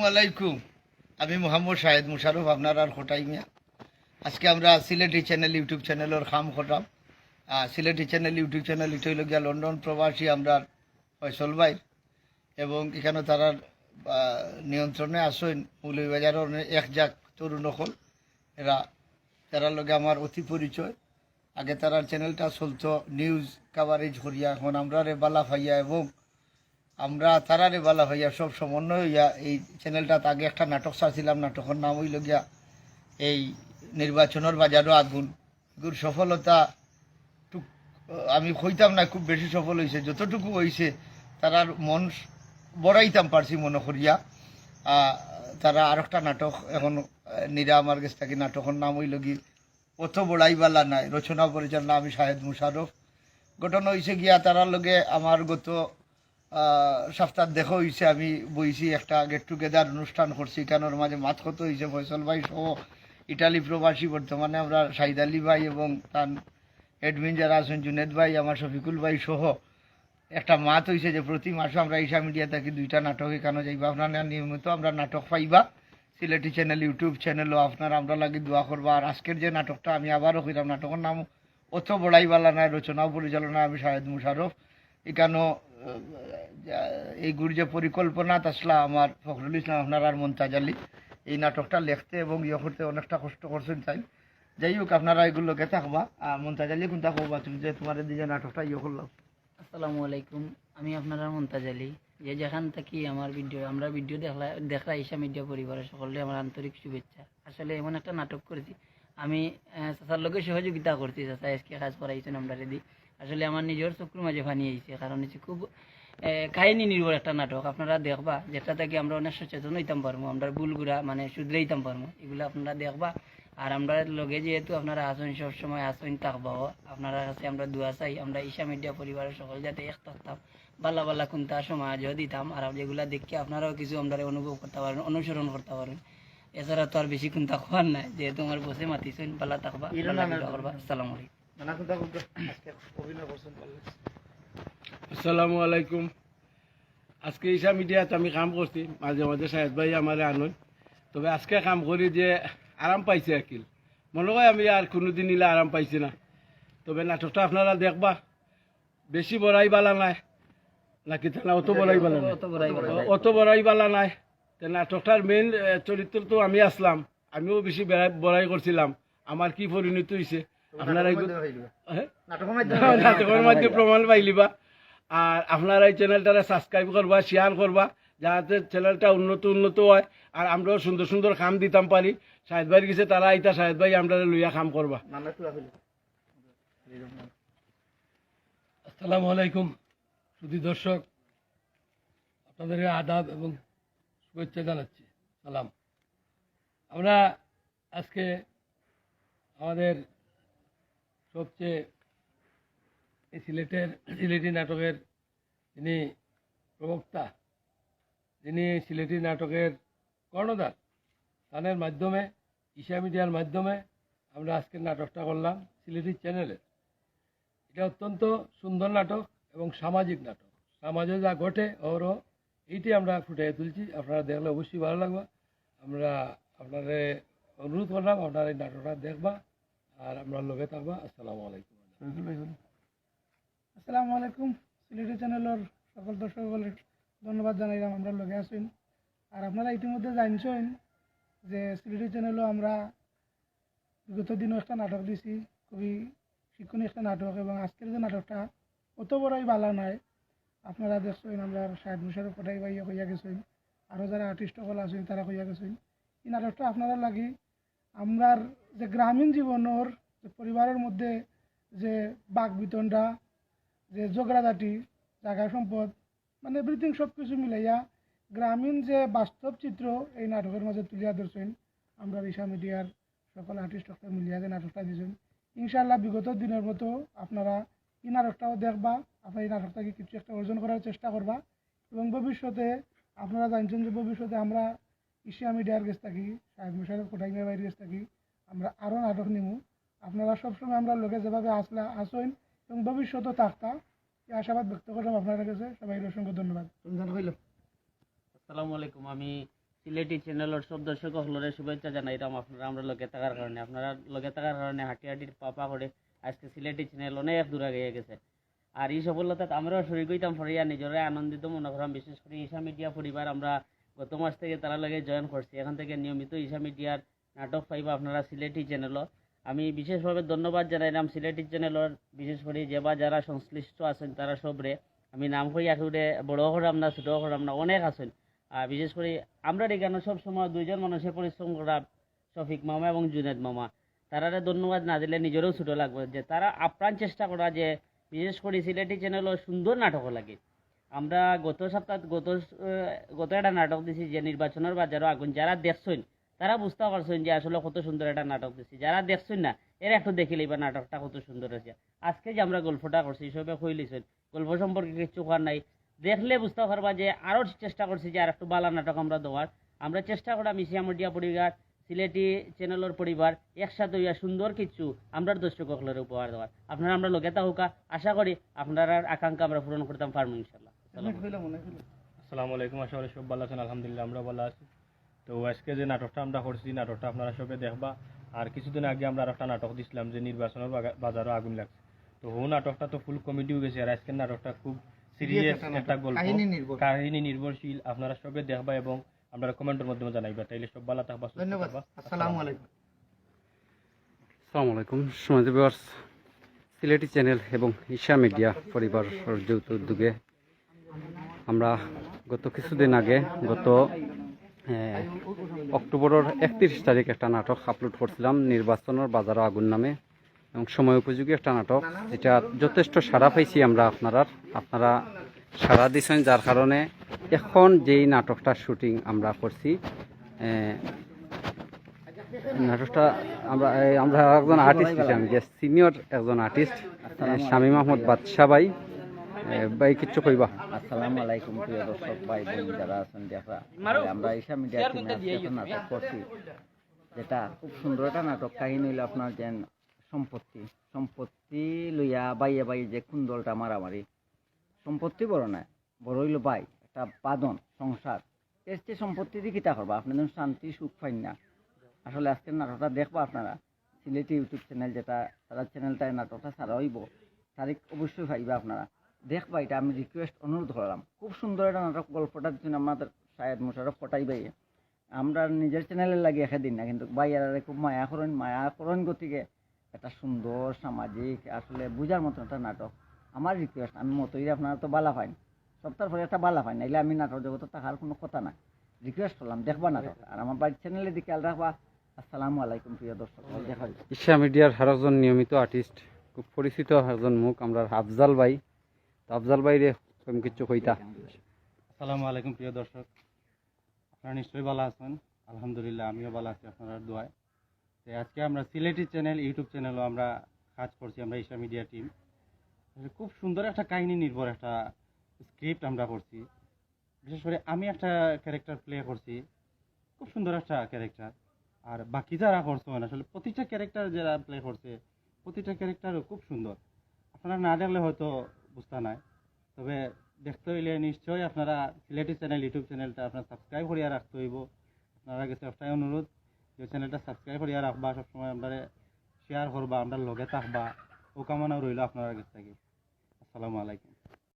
আসসালামু আলাইকুম। আমি মোহাম্মদ শাহেদ মুশারফ, আপনার আর খোটাই মিয়া। আজকে আমরা সিলেটি চ্যানেল ইউটিউব চ্যানেলের খাম খটাম। সিলেটি চ্যানেল ইউটিউব চ্যানেল এটা হইল গিয়া লন্ডন প্রবাসী আমরা ফয়সল ভাই, এবং এখানে তারা নিয়ন্ত্রণে আসেন মৌলভীবাজারের এক জাক তরুণ হল এরা, তারার লগে আমার অতি পরিচয়। আগে তারার চ্যানেলটা চলতো নিউজ কাভারেজ করিয়া, এখন আমরা রে বালা ভাইয়া এবং আমরা তারারে বালা হইয়া সব সমন্বয় হইয়া এই চ্যানেলটাতে আগে একটা নাটক ছাড়ছিলাম। নাটকের নাম হইল গিয়া এই নির্বাচনের বাজারও আগুন। এগুর সফলতা আমি কইতাম না খুব বেশি সফল হয়েছে, যতটুকু হয়েছে তারার মন বড়াইতাম পারছি মনে করিয়া। তারা আর একটা নাটক এখন নিরা আমার কাছ থেকে, নাটকের নাম হইল কি অত বড়াইবালা নাই, রচনা পরিচালনা আমি শাহেদ মুশারফ। ঘটনা হয়েছে গিয়া তারার লগে আমার গত সপ্তাহ দেখা হয়েছে, আমি বইছি একটা গেট টুগেদার অনুষ্ঠান করছি, এখানোর মাঝে মাত কত হয়েছে ফয়সল ভাই সহ ইটালি প্রবাসী বর্তমানে আমরা শাহিদ আলী ভাই এবং তার এডমিন যারা আছেন জুনেদ ভাই, আমার শফিকুল ভাই সহ একটা মাত হয়েছে যে প্রতি মাসে আমরা ঈশা মিডিয়া থাকি 2টা নাটক এখানে যাইবা। আপনারা নিয়মিত আমরা নাটক পাইবা সিলেটি চ্যানেল ইউটিউব চ্যানেলও। আপনারা আমরা লাগি দোয়া করবা। আর আজকের যে নাটকটা আমি আবারও কইলাম, নাটকের নাম অত বড়াইবালা নাই, রচনা পরিচালনা আমি শাহেদ মুশারফ। এখানেও এই গুর যে পরিকল্পনা আসলা আমার ফখরুল ইসলাম আপনার আর মমতাজ আলী এই নাটকটা লিখতে এবং ইয়ে করতে অনেকটা কষ্ট করছেন। তাই যাই হোক আপনারা এগুলোকে থাকবা। মমতাজ আলী কোনটা কবা তুমি যে তোমার দিকে নাটকটা ইয়ে করলাম? আসসালামু আলাইকুম, আমি আপনারা মমতাজ আলী। যে যেখান থেকে আমার ভিডিও দেখলা ঈশা মিডিয়া পরিবারের সকলে আমার আন্তরিক শুভেচ্ছা। আসলে এমন একটা নাটক করেছি আমি, চাচার লোকে সহযোগিতা করছি, চাচা এসকে কাজ করাইছেন আমরা রেডি। আসলে আমার নিজের চক্র মাঝে ফানি আইছে, কারণ হচ্ছে খুব কাহিনী নির্ভর একটা নাটক। আপনারা দেখবা যেটা থেকে আমরা অনেক সচেতন হইতাম পারবো, আমরা ভুলগুলা মানে শুধরাইতাম পারবো, এগুলো আপনারা দেখবা। আর আমরা লগে যেহেতু আপনারা আসুন, সবসময় আসুন থাকবাও, আপনারা কাছে আমরা দোয়া চাই আমরা ঈশা মিডিয়া পরিবারের সকল যাতে এক থাকতাম, বাল্লা বাল্লা কোনটা সমাজও দিতাম, আর যেগুলা দেখে আপনারাও কিছু আমরা অনুভব করতে পারেন, অনুসরণ করতে পারেন। এছাড়া তো আর বেশি কোনটা খোয়ার নাই, যেহেতু আমার বসে মাতিছেন বাল্লা থাকবা, করবা। আসসালামু আসসালামু আলাইকুম। আজকে ঈশা মিডিয়াতে আমি কাম করছি, মাঝে মাঝে শাহেদ ভাই আমার আনন, তবে আজকে কাম করি যে আরাম পাইছে আকিল, মনে হয় আমি আর কোনোদিন নিলে আরাম পাইছি না। তবে নাটকটা আপনারা দেখবা, বেশি বড়াই বালা নাই নাকি না, অত বড়াই বালা নাই, অত বড়াই বালা নাই। নাটকটার মেইন চরিত্র তো আমি আসলাম, আমিও বেশি বড়াই করছিলাম। আমার কি পরিণত হয়েছে আপনারা নাটকের মাধ্যমে প্রমাণ পাইলিবা। আর আপনারা এই চ্যানেলটারে সাবস্ক্রাইব করবা, শেয়ার করবা, যাতে চ্যানেলটা উন্নত হয় আর আমরাও সুন্দর সুন্দর কাম দিতাম পারি। শাহেদ ভাই গেছে তারা আইতা, শাহেদ ভাই আমরা লইয়া কাম করবা। আসসালামু আলাইকুম সুধী দর্শক, আপনাদের আদাব এবং শুভেচ্ছা জানাচ্ছি, সালাম। আমরা আজকে আমাদের সবচেয়ে এই সিলেটি নাটকের যিনি প্রবক্তা, যিনি সিলেটি নাটকের কর্ণধার, তাদের মাধ্যমে ঈশা মিডিয়ার মাধ্যমে আমরা আজকের নাটকটা করলাম সিলেটি চ্যানেলে। এটা অত্যন্ত সুন্দর নাটক এবং সামাজিক নাটক, সমাজে যা ঘটে ওরও এইটি আমরা ফুটিয়ে তুলছি। আপনারা দেখলে অবশ্যই ভালো লাগবে। আমরা আপনাদের অনুরোধ করলাম আপনারা এই নাটকটা দেখবা আর আমরা লগে থাকবা। আসসালামু আলাইকুম। আসসালামু আলাইকুম। সিলেটি চ্যানেলের সকল দর্শক ধন্যবাদ জানাইলাম আমরা লগে আসুন। আর আপনারা ইতিমধ্যে জানছেন যে সিলেটি চ্যানেলও আমরা বিগত দিনও একটা নাটক দিছি, খুবই শিক্ষণীয় একটা নাটক, এবং আজকের যে নাটকটা অত বড়ই বালা নাই। আপনারা দেখছেন আমরা শাহেদ মুশারফ কোটাই ভাই কইয়া গেছেন, আরও যারা আর্টিস্ট সকল আছেন তারা কইয়া গেছেন। এই নাটকটা আপনারা লাগি আমরার যে গ্রামীণ জীবনের যে পরিবারের মধ্যে যে বাক বিতণ্ডা, যে ঝগড়াঝাটি, জায়গা সম্পদ, মানে এভরিথিং সব কিছু মিলাইয়া গ্রামীণ যে বাস্তব চিত্র এই নাটকের মাঝে তুলিয়া ধরছেন। আমরা ঈশা মিডিয়ার সকল আর্টিস্ট মিলিয়া যে নাটকটা দিয়েছেন, ইনশাআল্লাহ বিগত দিনের মতো আপনারা এই নাটকটাও দেখবা, আপনার এই নাটকটাকে কিছু একটা অর্জন করার চেষ্টা করবা। এবং ভবিষ্যতে আপনারা জানছেন যে ভবিষ্যতে আমরা ঈশা মিডিয়ার কাছ থাকি, শাহেদ মুশারফ কোটাইমের বাইরের কাছ থাকি আমরা আরও নাটক নিব। আপনারা সবসময় আমরা লোকে যেভাবে আসেন এবং ভবিষ্যতেও থাকতা, এই আশাবাদ ব্যক্ত করলাম আপনাদের কাছে। সবাই অসংখ্য ধন্যবাদ। আসসালামু আলাইকুম, আমি সিলেটি চ্যানেলের সব দর্শক সকলের শুভেচ্ছা জানাইলাম আপনারা আমরা লগে থাকার কারণে আপনারা লগে থাকার কারণে হাঁটি হাঁটির পাপা করে আজকে সিলেটি চ্যানেল অনেক দূর আগে গেছে আর এই সফলতা আমরাও শরীর হইতাম ফরিয়া নিজেরা আনন্দিত মনে করাম বিশেষ করে ঈশা মিডিয়া পরিবার আমরা গত মাস থেকে তারা লগে জয়েন করছি এখন থেকে নিয়মিত ঈশা মিডিয়ার নাটক পাইবা আপনারা সিলেটি চ্যানেলও আমি বিশেষভাবে ধন্যবাদ জানাইলাম সিলেটি চ্যানেলের বিশেষ করে যে বা যারা সংশ্লিষ্ট আছেন তারা সবরে আমি নাম করি একেবারে বড় করাম না ছোট করাম না অনেক আছেন আর বিশেষ করে আমরা এখানে সবসময় দুইজন মানুষের পরিশ্রম করা শফিক মামা এবং জুনেদ মামা তারারে ধন্যবাদ না দিলে নিজেরও ছোটো লাগবে যে তারা আপ্রাণ চেষ্টা করা যে বিশেষ করে সিলেটি চ্যানেলও সুন্দর নাটক লাগে আমরা গত সপ্তাহ গত একটা নাটক দিছি যে নির্বাচনের বাজারও আগুন যারা দেখছেন তারা বুঝতে পারছেন যে আসলে কত সুন্দর একটা নাটক দিছি যারা দেখছেন না এরা একটু দেখিলেই বা নাটকটা কত সুন্দর হয়েছে আজকে যে আমরা গল্পটা করছি সবে কইলিছেন গল্প সম্পর্কে কিছু করার নাই দেখলে বুঝতে পারবা যে আরও চেষ্টা করছি যে আর একটু বালা নাটক আমরা দেওয়ার আমরা চেষ্টা করা মিশিয়া মিডিয়া পরিবার সিলেটি চ্যানেলের পরিবার একসাথে হইয়া সুন্দর কিছু আমরা দর্শক সকলের উপহার দেওয়ার আপনারা আমরা লগে থাকুকা আশা করি আপনারা আকাঙ্ক্ষা আমরা পূরণ করতাম পারবো ইনশাল্লাহ আসসালামু আলাইকুম, আশা করি সব ভালো আছেন। আলহামদুলিল্লাহ আমরা ভালো আছি। তো আজকে যে নাটকটা আমরা করছি নাটকটা আপনারা সবাই দেখবা। আর কিছুদিন আগে আমরা একটা নাটক দিছিলাম যে নির্বাচনের বাজারও আগুন লাগছে। তো ও নাটকটা তো ফুল কমেডি হয়ে গেছে আর আজকের নাটকটা খুব সিরিয়াস একটা গল্প, কাহিনী নির্ভরশীল। আপনারা সবাই দেখবা এবং আপনারা কমেন্টের মাধ্যমে জানাইবা। তাইলে সব ভালো থাকবা, ধন্যবাদ। আসসালামু আলাইকুম। আসসালামু আলাইকুম সমাজ ভিউয়ার্স, সিলেটি চ্যানেল এবং ঈশা মিডিয়া পরিবার যৌথ উদ্যোগে আমরা গত কিছুদিন আগে অক্টোবরের 31 তারিখ একটা নাটক আপলোড করছিলাম নির্বাচনের বাজার আগুন নামে এবং সময় উপযোগী একটা নাটক, যেটা যথেষ্ট সাড়া পাইছি আমরা। আপনারা সাড়া দিচ্ছেন, যার কারণে এখন যেই নাটকটা শুটিং আমরা করছি নাটকটা আমরা একজন আর্টিস্ট আমি যে সিনিয়র একজন আর্টিস্ট শামীম আহমদ বাদশা ভাই কিচ্ছু কইবা? আসসালামু আলাইকুম প্রিয় দর্শক ভাই বোন যারা আছেন দেখা আমরা ঈশা মিডিয়া টিমে একটা নাটক করছি, যেটা খুব সুন্দর একটা নাটক। কাহিনী হইল আপনার যে সম্পত্তি লইয়া বাইয়ে বাই যে কুন্দলটা মারামারি, সম্পত্তি বড় না, বড় হইল বাই একটা বাদন সংসার। এর চেয়ে সম্পত্তি দিয়ে কিতা করবা, আপনি যেন শান্তি সুখ পাইন না। আসলে আজকের নাটকটা দেখবো আপনারা সিলেটি ইউটিউব চ্যানেল, যেটা তারা চ্যানেলটায় নাটকটা ছাড়া হইব তারিখ অবশ্যই পাইবা আপনারা দেখবা। এটা আমি রিকোয়েস্ট অনুরোধ করলাম, খুব সুন্দর একটা নাটক। গল্পটার জন্য আমাদের শাহেদ মুশারফ পটাই ভাই আমরা নিজের চ্যানেলে লাগিয়ে একা দিন না, কিন্তু ভাইয়ারা খুব মায়াকরণ গতিকে একটা সুন্দর সামাজিক আসলে বুঝার মতো একটা নাটক। আমার রিকোয়েস্ট, আমি মতই আপনারা তো বালা পাইন, সপ্তাহ পরে একটা বালা পাইন, নাইলে আমি নাটক জগতে থাকার কোনো কথা না। রিকোয়েস্ট করলাম দেখবা নাটক, আর আমার বাড়ির চ্যানেলের দিকে খেয়াল রাখবা। আসসালামু আলাইকুম প্রিয় দর্শক, দেখা হইব। ঈশা মিডিয়ার আর একজন নিয়মিত আর্টিস্ট, খুব পরিচিত একজন মুখ আমরা আফজাল ভাই। তো আফজাল ভাই রে তুমি কিছু কইতা? আসসালামু আলাইকুম প্রিয় দর্শক, আপনারা নিশ্চয়ই ভালো আছেন। আলহামদুলিল্লাহ আমিও ভালো আছি আপনার দোয়ায়। তো আজকে আমরা সিলেটি চ্যানেল ইউটিউব চ্যানেলও আমরা কাজ করছি, আমরা ঈশা মিডিয়া টিম। খুব সুন্দর একটা কাহিনী নির্ভর একটা স্ক্রিপ্ট আমরা করছি। বিশেষ করে আমি একটা ক্যারেক্টার প্লে করছি, খুব সুন্দর একটা ক্যারেক্টার। আর বাকি যারা করছে আসলে প্রতিটা ক্যারেক্টার যারা প্লে করছে প্রতিটা ক্যারেক্টারও খুব সুন্দর। আপনারা না দেখলে হয়তো বুঝতে নাই, তবে দেখতে হইলে নিশ্চয়ই আপনারা সিলেটি চ্যানেল ইউটিউব চ্যানেলটা আপনার সাবস্ক্রাইব করিয়া রাখতে হইব। আপনারা কাছে একটাই অনুরোধ যে চ্যানেলটা সাবস্ক্রাইব করিয়া রাখবা, সবসময় আপনারা শেয়ার করবা, আমরা লগে থাকবা, ও কামনা রইল আপনার কাছ থেকে। আসসালামু আলাইকুম।